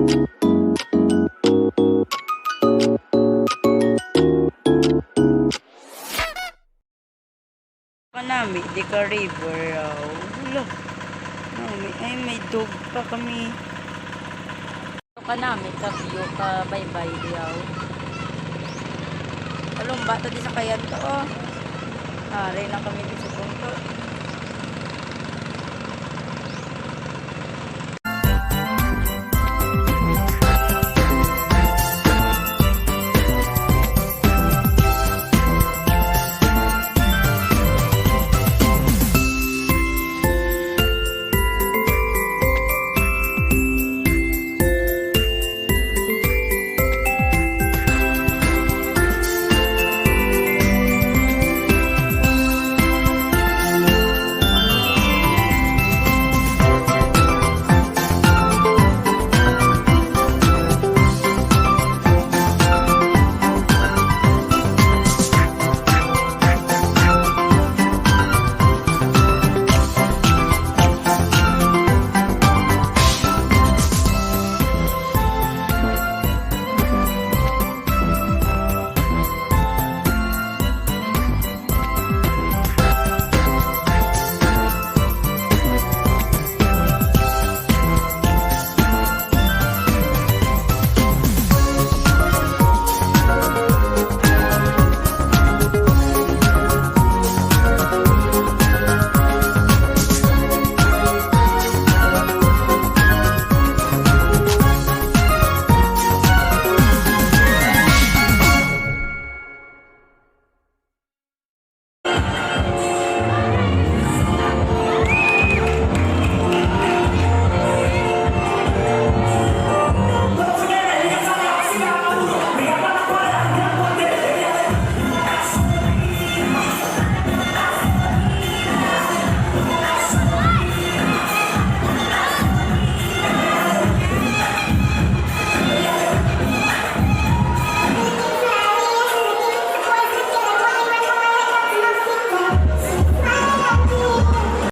Kanami, di ka river raw. Wala. Nami, ay may dog pa kami. Kanami, kabyo ka bye-bye yaw. Along bata di sa kayan to oh. Ari na kami di sa punto.